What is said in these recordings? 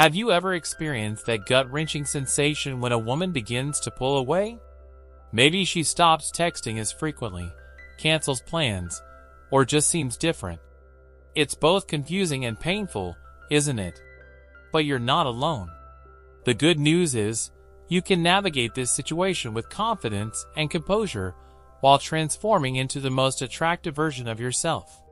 Have you ever experienced that gut-wrenching sensation when a woman begins to pull away? Maybe she stops texting as frequently, cancels plans, or just seems different. It's both confusing and painful, isn't it? But you're not alone. The good news is, you can navigate this situation with confidence and composure while transforming into the most attractive version of yourself.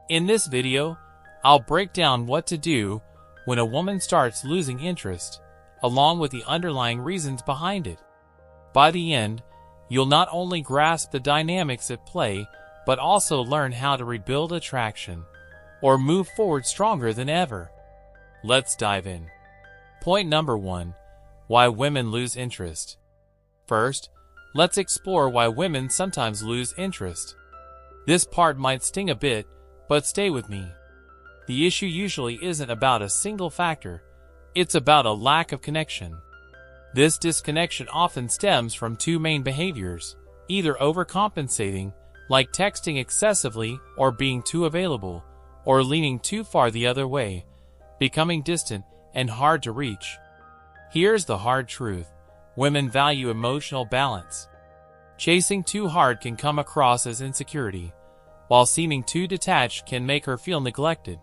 In this video, I'll break down what to do when a woman starts losing interest, along with the underlying reasons behind it. By the end, you'll not only grasp the dynamics at play, but also learn how to rebuild attraction, or move forward stronger than ever. Let's dive in. Point number 1. Why women lose interest. First, let's explore why women sometimes lose interest. This part might sting a bit, but stay with me. The issue usually isn't about a single factor, it's about a lack of connection. This disconnection often stems from two main behaviors, either overcompensating, like texting excessively or being too available, or leaning too far the other way, becoming distant and hard to reach. Here's the hard truth. Women value emotional balance. Chasing too hard can come across as insecurity, while seeming too detached can make her feel neglected.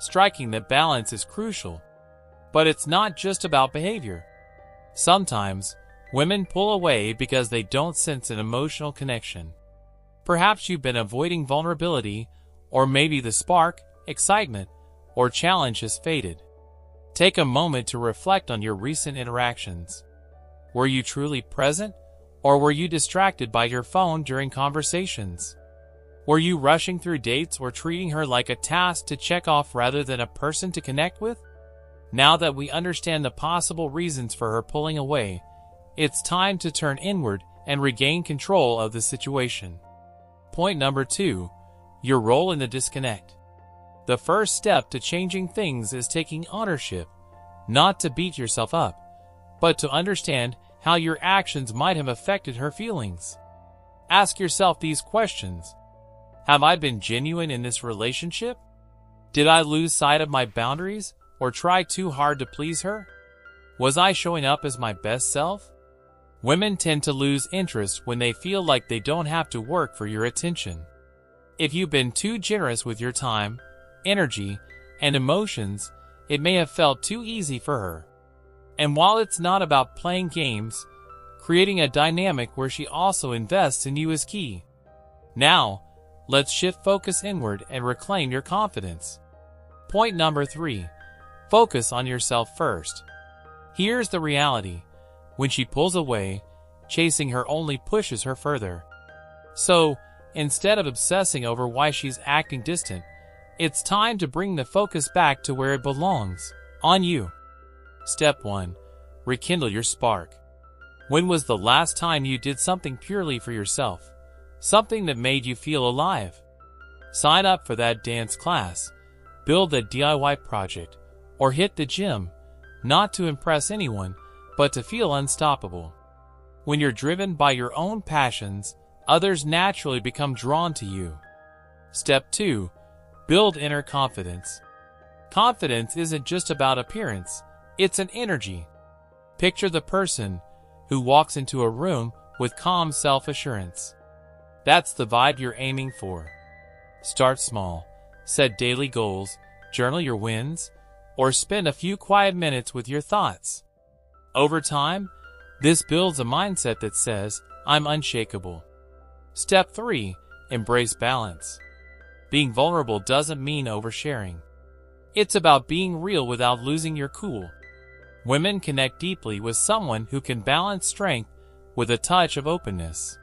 Striking that balance is crucial. But it's not just about behavior. Sometimes, women pull away because they don't sense an emotional connection. Perhaps you've been avoiding vulnerability, or maybe the spark, excitement, or challenge has faded. Take a moment to reflect on your recent interactions. Were you truly present, or were you distracted by your phone during conversations? Were you rushing through dates or treating her like a task to check off rather than a person to connect with? Now that we understand the possible reasons for her pulling away, it's time to turn inward and regain control of the situation. Point number 2. Your role in the disconnect. The first step to changing things is taking ownership, not to beat yourself up, but to understand how your actions might have affected her feelings. Ask yourself these questions. Have I been genuine in this relationship? Did I lose sight of my boundaries or try too hard to please her? Was I showing up as my best self? Women tend to lose interest when they feel like they don't have to work for your attention. If you've been too generous with your time, energy, and emotions, it may have felt too easy for her. And while it's not about playing games, creating a dynamic where she also invests in you is key. Now, let's shift focus inward and reclaim your confidence. Point number 3. Focus on yourself first. Here's the reality. When she pulls away, chasing her only pushes her further. So, instead of obsessing over why she's acting distant, it's time to bring the focus back to where it belongs, on you. Step 1. Rekindle your spark. When was the last time you did something purely for yourself? Something that made you feel alive? Sign up for that dance class, build that DIY project, or hit the gym, not to impress anyone, but to feel unstoppable. When you're driven by your own passions, others naturally become drawn to you. Step 2. Build inner confidence. Confidence isn't just about appearance, it's an energy. Picture the person who walks into a room with calm self-assurance. That's the vibe you're aiming for. Start small, set daily goals, journal your wins, or spend a few quiet minutes with your thoughts. Over time, this builds a mindset that says, I'm unshakable. Step 3. Embrace balance. Being vulnerable doesn't mean oversharing. It's about being real without losing your cool. Women connect deeply with someone who can balance strength with a touch of openness.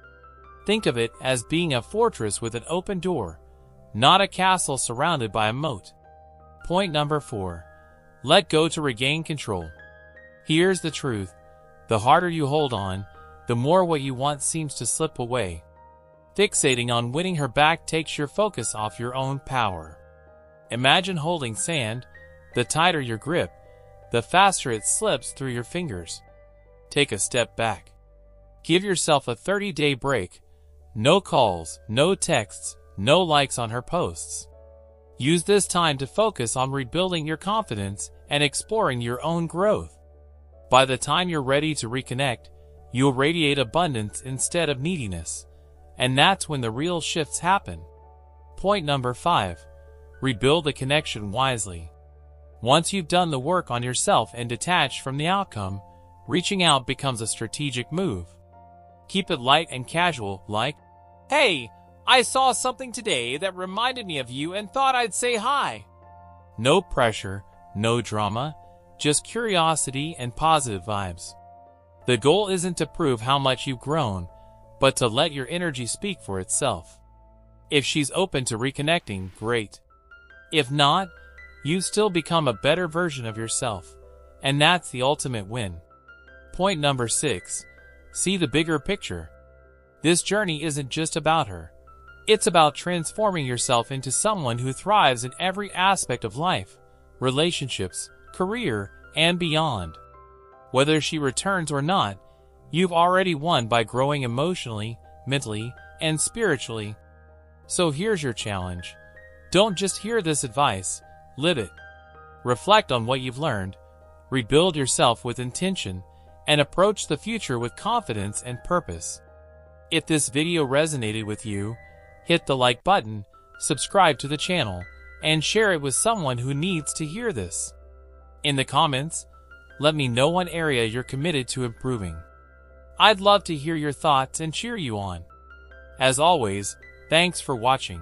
Think of it as being a fortress with an open door, not a castle surrounded by a moat. Point number 4. Let go to regain control. Here's the truth. The harder you hold on, the more what you want seems to slip away. Fixating on winning her back takes your focus off your own power. Imagine holding sand. The tighter your grip, the faster it slips through your fingers. Take a step back. Give yourself a 30-day break. No calls, no texts, no likes on her posts. Use this time to focus on rebuilding your confidence and exploring your own growth. By the time you're ready to reconnect, you'll radiate abundance instead of neediness, and that's when the real shifts happen. Point number 5. Rebuild the connection wisely. Once you've done the work on yourself and detached from the outcome, reaching out becomes a strategic move. Keep it light and casual, like, "Hey, I saw something today that reminded me of you and thought I'd say hi." No pressure, no drama, just curiosity and positive vibes. The goal isn't to prove how much you've grown, but to let your energy speak for itself. If she's open to reconnecting, great. If not, you've still become a better version of yourself, and that's the ultimate win. Point number 6. See the bigger picture. This journey isn't just about her. It's about transforming yourself into someone who thrives in every aspect of life, relationships, career, and beyond. Whether she returns or not, you've already won by growing emotionally, mentally, and spiritually. So here's your challenge. Don't just hear this advice, live it. Reflect on what you've learned, rebuild yourself with intention, and approach the future with confidence and purpose. If this video resonated with you, hit the like button, subscribe to the channel, and share it with someone who needs to hear this. In the comments, let me know one area you're committed to improving. I'd love to hear your thoughts and cheer you on. As always, thanks for watching.